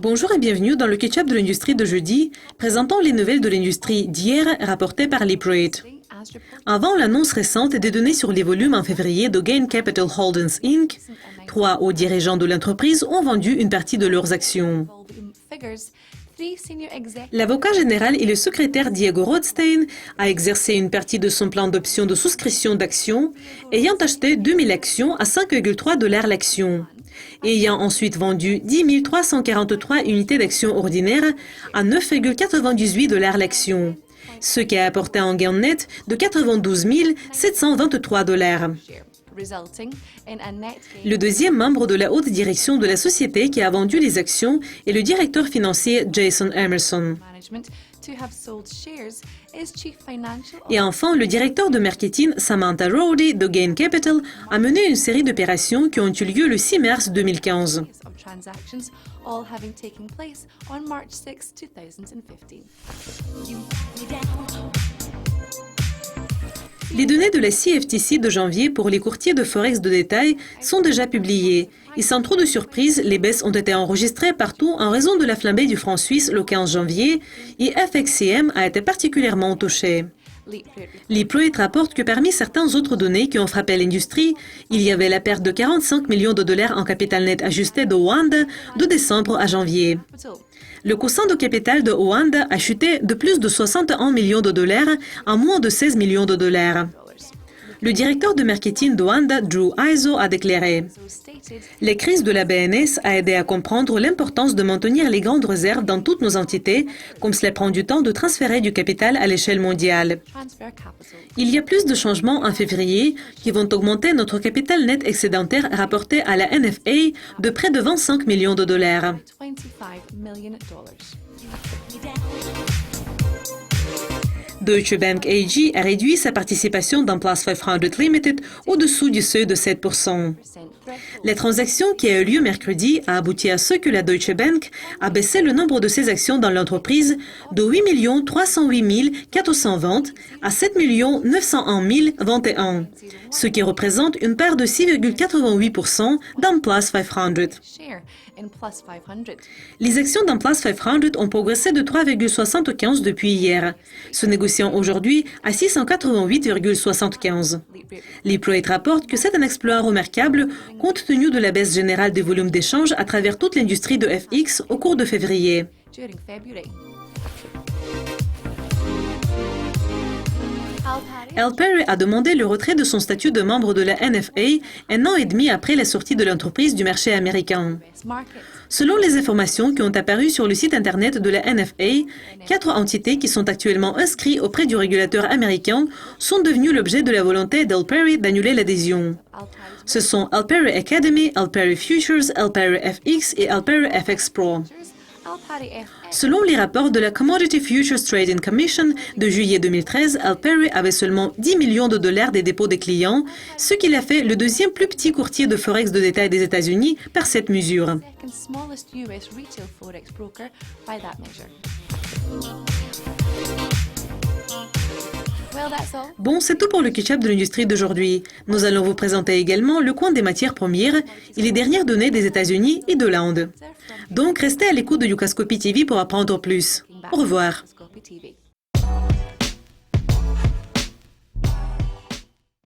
Bonjour et bienvenue dans le catch-up de l'industrie de jeudi, présentant les nouvelles de l'industrie d'hier rapportées par Leaprate. Avant l'annonce récente des données sur les volumes en février de Gain Capital Holdings Inc., 3 hauts dirigeants de l'entreprise ont vendu une partie de leurs actions. L'avocat général et le secrétaire Diego Rothstein a exercé une partie de son plan d'option de souscription d'actions, ayant acheté 2000 actions à 5,3 $ l'action, et ayant ensuite vendu 10 343 unités d'actions ordinaires à 9,98 $ l'action, ce qui a apporté un gain net de 92 723 $. Le deuxième membre de la haute direction de la société qui a vendu les actions est le directeur financier Jason Emerson. Et enfin, le directeur de marketing Samantha Rowdy de Gain Capital a mené une série d'opérations qui ont eu lieu le 6 mars 2015. Les données de la CFTC de janvier pour les courtiers de Forex de détail sont déjà publiées. Et sans trop de surprise, les baisses ont été enregistrées partout en raison de la flambée du franc suisse le 15 janvier et FXCM a été particulièrement touché. Leaprate rapporte que parmi certaines autres données qui ont frappé l'industrie, il y avait la perte de 45 millions de dollars en capital net ajusté de Oanda de décembre à janvier. Le quotient de capital de Oanda a chuté de plus de 61 millions de dollars à moins de 16 millions de dollars. Le directeur de marketing d'Oanda, Drew Izzo, a déclaré « La crise de la BNS a aidé à comprendre l'importance de maintenir les grandes réserves dans toutes nos entités, comme cela prend du temps de transférer du capital à l'échelle mondiale. Il y a plus de changements en février qui vont augmenter notre capital net excédentaire rapporté à la NFA de près de 25 millions de dollars. » Deutsche Bank AG a réduit sa participation dans Plus 500 Limited au-dessous du seuil de 7%. La transaction qui a eu lieu mercredi a abouti à ce que la Deutsche Bank a baissé le nombre de ses actions dans l'entreprise de 8 308 420 à 7 901 021, ce qui représente une part de 6,88% dans Plus 500. Les actions dans Plus 500 ont progressé de 3,75 depuis hier, se négociant aujourd'hui à 688,75. Leaprate rapporte que c'est un exploit remarquable compte tenu de la baisse générale des volumes d'échange à travers toute l'industrie de FX au cours de février. Alperi a demandé le retrait de son statut de membre de la NFA un an et demi après la sortie de l'entreprise du marché américain. Selon les informations qui ont apparu sur le site Internet de la NFA, 4 entités qui sont actuellement inscrites auprès du régulateur américain sont devenues l'objet de la volonté d'Alperi d'annuler l'adhésion. Ce sont Alperi Academy, Alperi Futures, Alperi FX et Alperi FX Pro. Selon les rapports de la Commodity Futures Trading Commission de juillet 2013, Alperi avait seulement 10 millions de dollars des dépôts des clients, ce qui l'a fait le deuxième plus petit courtier de Forex de détail des États-Unis par cette mesure. Bon, c'est tout pour le catch-up de l'industrie d'aujourd'hui. Nous allons vous présenter également le coin des matières premières et les dernières données des États-Unis et de l'Inde. Donc, restez à l'écoute de Yucascopy TV pour apprendre plus. Au revoir.